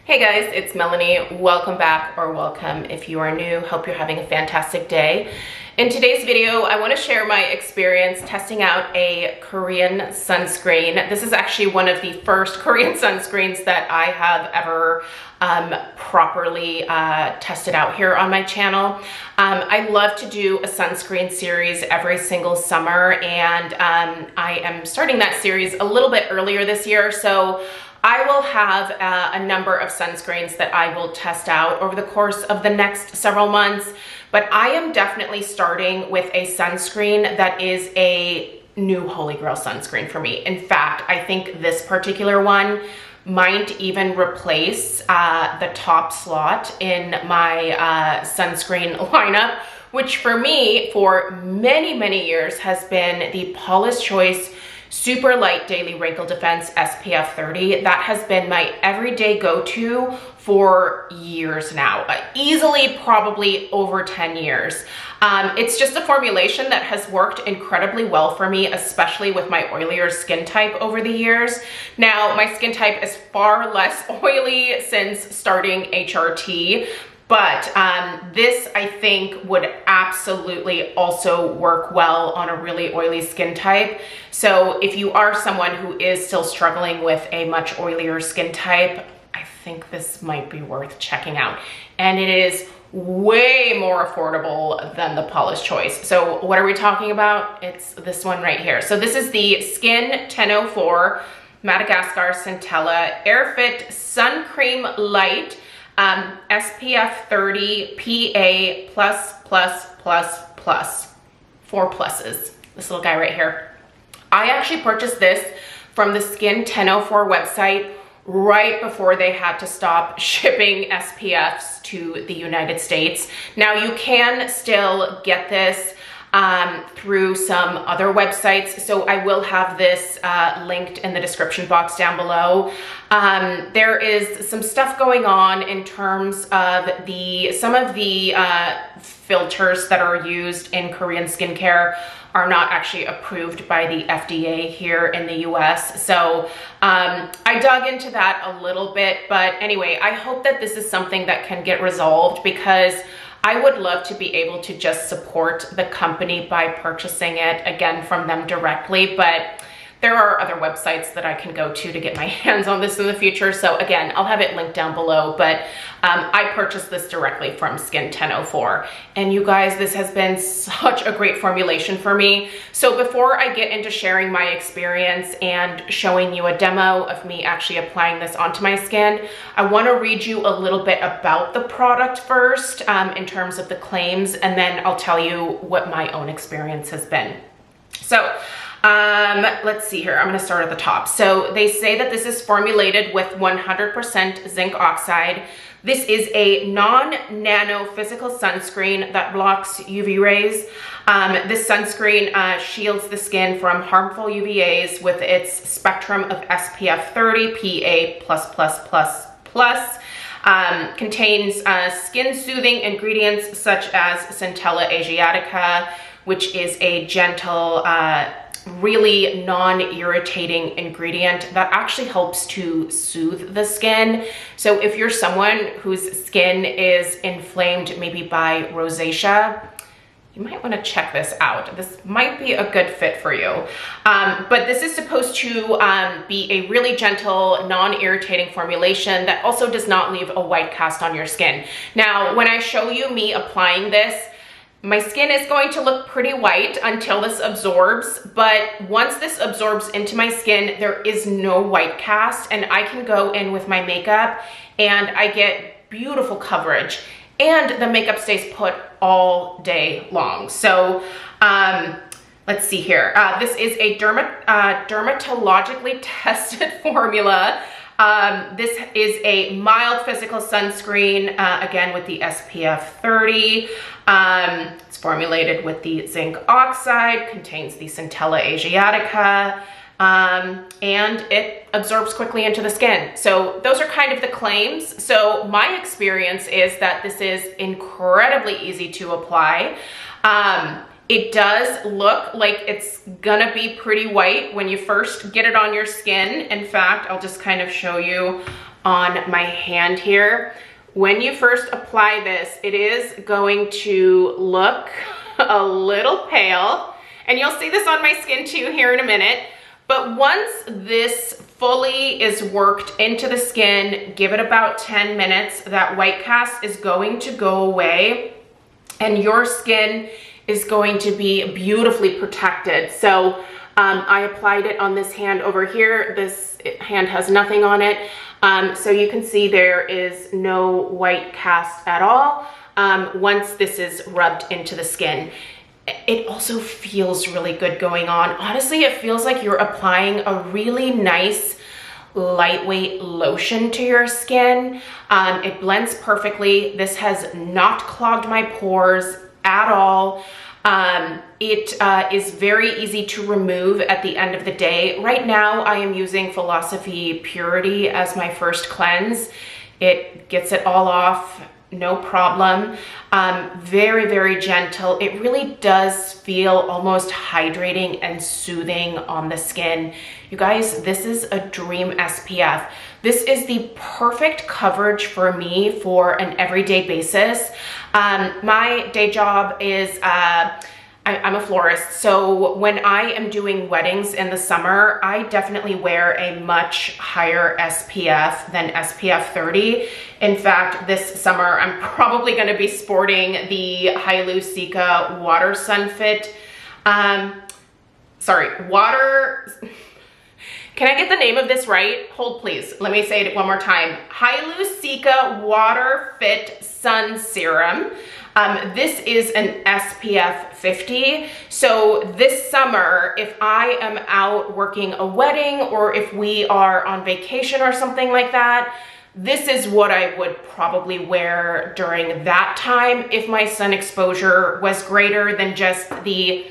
Hey guys, it's Melanie. Welcome back, or welcome if you are new. Hope you're having a fantastic day. In today's video, I want to share my experience testing out a Korean sunscreen. This is actually one of the first Korean sunscreens that I have ever properly tested out here on my channel. I love to do a sunscreen series every single summer, and I am starting that series a little bit earlier this year, so I will have a number of sunscreens that I will test out over the course of the next several months, but I am definitely starting with a sunscreen that is a new holy grail sunscreen for me. In fact, I think this particular one might even replace the top slot in my sunscreen lineup, which for me, for many, many years has been the Paula's Choice Super Light Daily Wrinkle Defense SPF 30. That has been my everyday go-to for years now, easily probably over 10 years. It's just a formulation that has worked incredibly well for me, especially with my oilier skin type over the years. Now, my skin type is far less oily since starting HRT, but this I think would absolutely also work well on a really oily skin type. So if you are someone who is still struggling with a much oilier skin type, I think this might be worth checking out. And it is way more affordable than the Paula's Choice. So what are we talking about? It's this one right here. So this is the SKIN1004 Madagascar Centella Air-Fit Suncream Light SPF 30 PA++++. 4 pluses. This little guy right here. I actually purchased this from the SKIN1004 website right before they had to stop shipping SPFs to the United States. Now you can still get this through some other websites, so I will have this linked in the description box down below. There is some stuff going on in terms of some of the filters that are used in Korean skincare are not actually approved by the FDA here in the US. So I dug into that a little bit, but anyway, I hope that this is something that can get resolved, because I would love to be able to just support the company by purchasing it again from them directly, but there are other websites that I can go to get my hands on this in the future. So again, I'll have it linked down below, but I purchased this directly from SKIN1004. And you guys, this has been such a great formulation for me. So before I get into sharing my experience and showing you a demo of me actually applying this onto my skin, I want to read you a little bit about the product first in terms of the claims, and then I'll tell you what my own experience has been. So let's see here. I'm going to start at the top. So they say that this is formulated with 100% zinc oxide. This is a non-nano physical sunscreen that blocks UV rays. This sunscreen shields the skin from harmful UVAs with its spectrum of SPF 30 PA++++. Contains skin soothing ingredients such as Centella asiatica, which is a gentle, really non-irritating ingredient that actually helps to soothe the skin. So if you're someone whose skin is inflamed maybe by rosacea, you might want to check this out. This might be a good fit for you. But this is supposed to be a really gentle, non-irritating formulation that also does not leave a white cast on your skin. Now, when I show you me applying this, my skin is going to look pretty white until this absorbs, but once this absorbs into my skin, there is no white cast, and I can go in with my makeup and I get beautiful coverage, and the makeup stays put all day long. So let's see here. This is a dermatologically tested formula. This is a mild physical sunscreen, again with the SPF 30. It's formulated with the zinc oxide, contains the Centella asiatica, and it absorbs quickly into the skin. So those are kind of the claims. So my experience is that this is incredibly easy to apply. It does look like it's gonna be pretty white when you first get it on your skin. In fact, I'll just kind of show you on my hand here. When you first apply this, it is going to look a little pale, and you'll see this on my skin too here in a minute. But once this fully is worked into the skin, give it about 10 minutes, that white cast is going to go away and your skin is going to be beautifully protected. So I applied it on this hand over here. This hand has nothing on it. So you can see there is no white cast at all once this is rubbed into the skin. It also feels really good going on. Honestly, it feels like you're applying a really nice lightweight lotion to your skin. It blends perfectly. This has not clogged my pores at all. It is very easy to remove at the end of the day. Right now, I am using Philosophy Purity as my first cleanse. It gets it all off, no problem. Very, very gentle. It really does feel almost hydrating and soothing on the skin. You guys, this is a dream SPF. This is the perfect coverage for me for an everyday basis. My day job is, I'm a florist, so when I am doing weddings in the summer, I definitely wear a much higher SPF than SPF 30. In fact, this summer, I'm probably gonna be sporting the Hylusika Water Sunfit, can I get the name of this right? Hold please, let me say it one more time. Hylusika Water Fit Sun Serum. This is an SPF 50. So this summer, if I am out working a wedding or if we are on vacation or something like that, this is what I would probably wear during that time if my sun exposure was greater than just the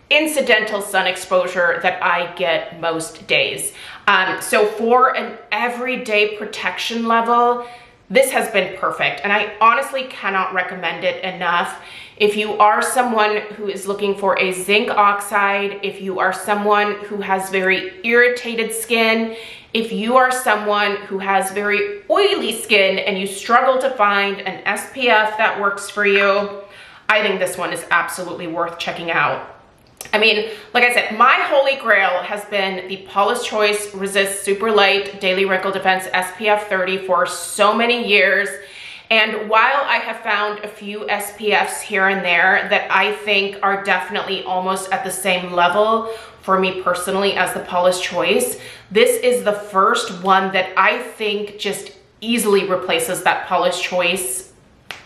incidental sun exposure that I get most days. So for an everyday protection level, this has been perfect, and I honestly cannot recommend it enough. If you are someone who is looking for a zinc oxide, if you are someone who has very irritated skin, if you are someone who has very oily skin and you struggle to find an SPF that works for you, I think this one is absolutely worth checking out. I mean, like I said, my holy grail has been the Paula's Choice Resist Super Light Daily Wrinkle Defense SPF 30 for so many years. And while I have found a few SPFs here and there that I think are definitely almost at the same level for me personally as the Paula's Choice, this is the first one that I think just easily replaces that Paula's Choice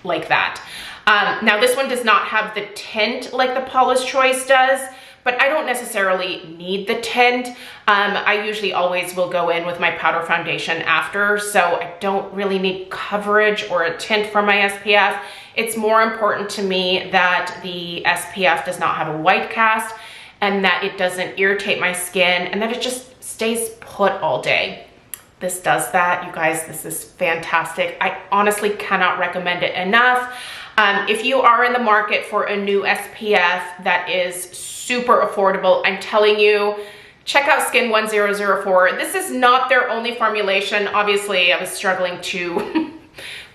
like that. Now this one does not have the tint like the Paula's Choice does, but I don't necessarily need the tint. I usually always will go in with my powder foundation after, so I don't really need coverage or a tint for my SPF. It's more important to me that the SPF does not have a white cast and that it doesn't irritate my skin and that it just stays put all day. This does that, you guys. This is fantastic. I honestly cannot recommend it enough. If you are in the market for a new SPF that is super affordable, I'm telling you, check out SKIN1004. This is not their only formulation. Obviously, I was struggling to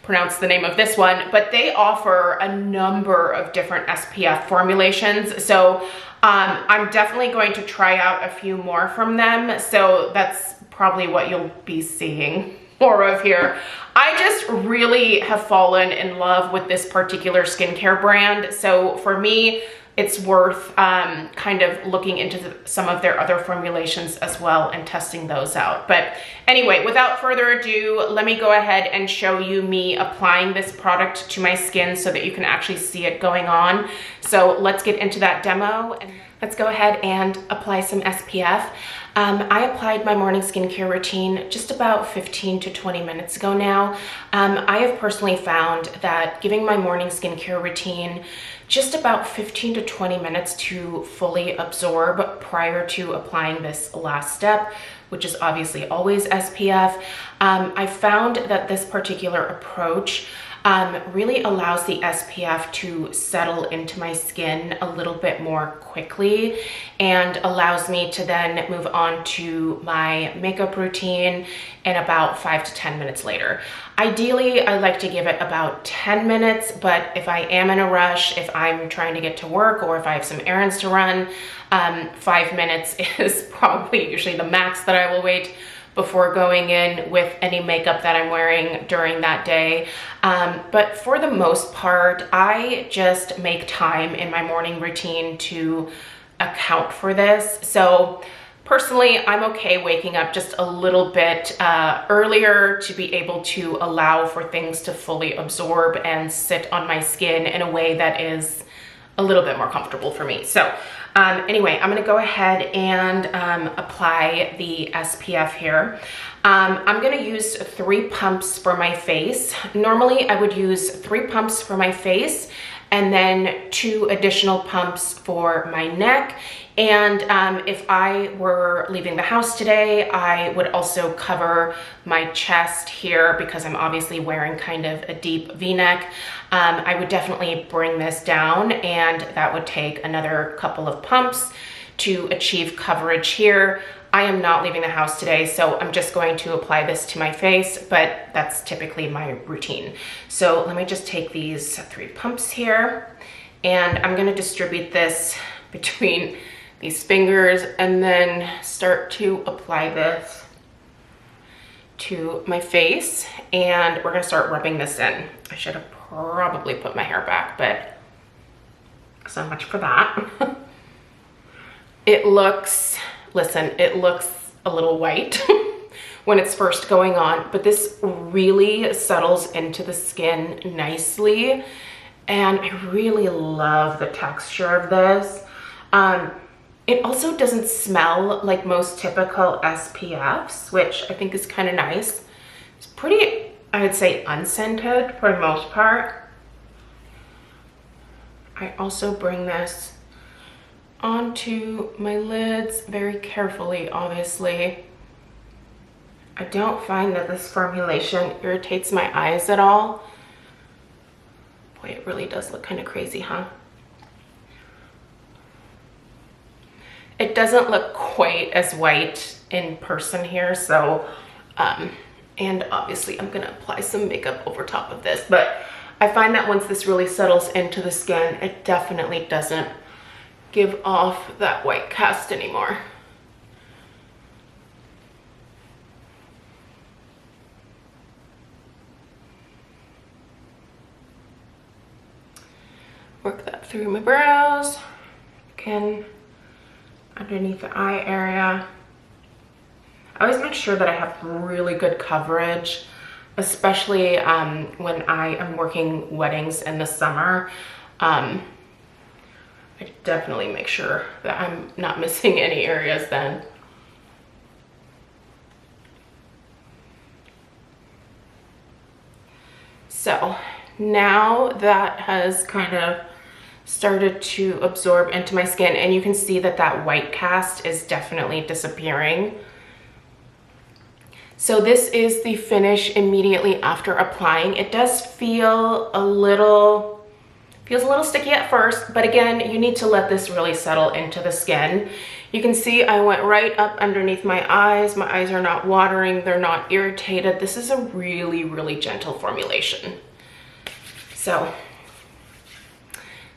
pronounce the name of this one, but they offer a number of different SPF formulations. So I'm definitely going to try out a few more from them. So that's probably what you'll be seeing more of here. I just really have fallen in love with this particular skincare brand. So for me, it's worth kind of looking into some of their other formulations as well and testing those out. But anyway, without further ado, let me go ahead and show you me applying this product to my skin so that you can actually see it going on. So let's get into that demo and let's go ahead and apply some SPF. I applied my morning skincare routine just about 15 to 20 minutes ago now. I have personally found that giving my morning skincare routine just about 15 to 20 minutes to fully absorb prior to applying this last step, which is obviously always SPF. I found that this particular approach really allows the SPF to settle into my skin a little bit more quickly and allows me to then move on to my makeup routine in about 5 to 10 minutes later. Ideally, I like to give it about 10 minutes, but if I am in a rush, if I'm trying to get to work or if I have some errands to run, 5 minutes is probably usually the max that I will wait before going in with any makeup that I'm wearing during that day. But for the most part, I just make time in my morning routine to account for this. So personally, I'm okay waking up just a little bit earlier to be able to allow for things to fully absorb and sit on my skin in a way that is a little bit more comfortable for me. So anyway, I'm gonna go ahead and apply the SPF here. I'm gonna use 3 pumps for my face. Normally I would use 3 pumps for my face and then 2 additional pumps for my neck. And if I were leaving the house today, I would also cover my chest here because I'm obviously wearing kind of a deep V-neck. I would definitely bring this down, and that would take another couple of pumps to achieve coverage here. I am not leaving the house today, so I'm just going to apply this to my face, but that's typically my routine. So let me just take these 3 pumps here, and I'm gonna distribute this between these fingers and then start to apply this to my face, and we're gonna start rubbing this in. I should have probably put my hair back, but so much for that. It looks, listen, it looks a little white when it's first going on, but this really settles into the skin nicely, and I really love the texture of this. It also doesn't smell like most typical SPFs, which I think is kind of nice. It's pretty, I would say, unscented for the most part. I also bring this onto my lids very carefully, obviously. I don't find that this formulation irritates my eyes at all. Boy, it really does look kind of crazy, huh? It doesn't look quite as white in person here, so, and obviously I'm gonna apply some makeup over top of this, but I find that once this really settles into the skin, it definitely doesn't give off that white cast anymore. Work that through my brows, again, underneath the eye area. I always make sure that I have really good coverage, especially when I am working weddings in the summer. I definitely make sure that I'm not missing any areas then. So now that has kind of started to absorb into my skin, and you can see that that white cast is definitely disappearing. So this is the finish immediately after applying. It does feel a little, feels a little sticky at first, but again, you need to let this really settle into the skin. You can see I went right up underneath my eyes. My eyes are not watering, they're not irritated. This is a really, really gentle formulation. So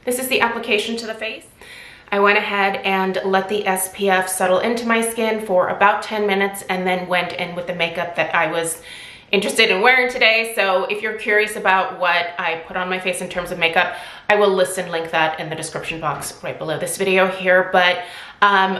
this is the application to the face. I went ahead and let the SPF settle into my skin for about 10 minutes and then went in with the makeup that I was interested in wearing today. So if you're curious about what I put on my face in terms of makeup, I will list and link that in the description box right below this video here. But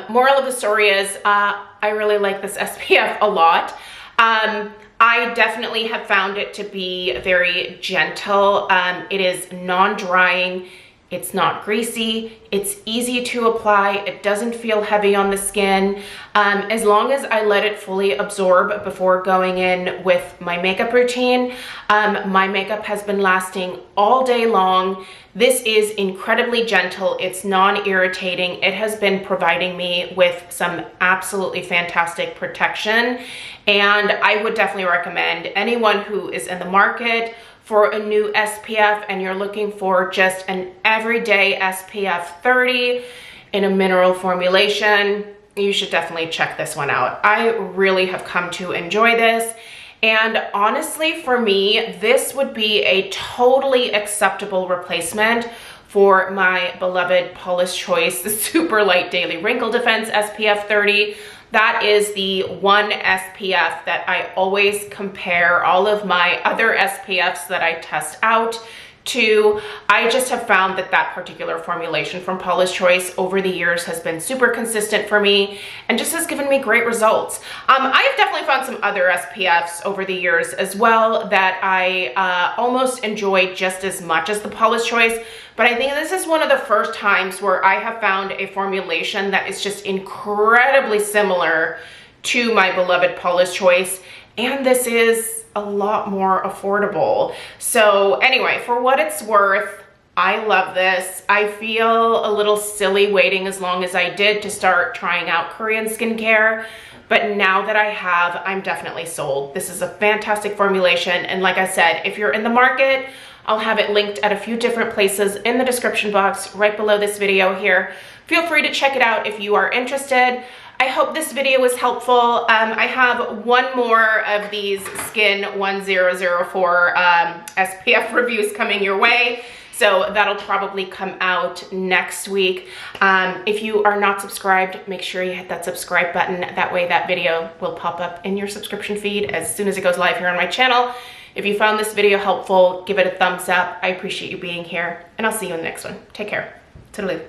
moral of the story is I really like this SPF a lot. I definitely have found it to be very gentle. It is non-drying. It's not greasy, it's easy to apply, it doesn't feel heavy on the skin. As long as I let it fully absorb before going in with my makeup routine, my makeup has been lasting all day long. This is incredibly gentle, it's non-irritating. It has been providing me with some absolutely fantastic protection, and I would definitely recommend anyone who is in the market for a new SPF and you're looking for just an everyday SPF 30 in a mineral formulation, you should definitely check this one out. I really have come to enjoy this. And honestly, for me, this would be a totally acceptable replacement for my beloved Paula's Choice, the Super Light Daily Wrinkle Defense SPF 30. That is the one SPF that I always compare all of my other SPFs that I test out to. I just have found that that particular formulation from Paula's Choice over the years has been super consistent for me and just has given me great results. I have definitely found some other SPFs over the years as well that I almost enjoy just as much as the Paula's Choice, but I think this is one of the first times where I have found a formulation that is just incredibly similar to my beloved Paula's Choice, and this is a lot more affordable. So anyway, for what it's worth, I love this. I feel a little silly waiting as long as I did to start trying out Korean skincare, but now that I have, I'm definitely sold. This is a fantastic formulation, and like I said, if you're in the market, I'll have it linked at a few different places in the description box right below this video here. Feel free to check it out if you are interested. I hope this video was helpful. I have one more of these SKIN1004 SPF reviews coming your way, so that'll probably come out next week. If you are not subscribed, make sure you hit that subscribe button. That way that video will pop up in your subscription feed as soon as it goes live here on my channel. If you found this video helpful, give it a thumbs up. I appreciate you being here, and I'll see you in the next one. Take care. Toodaloo.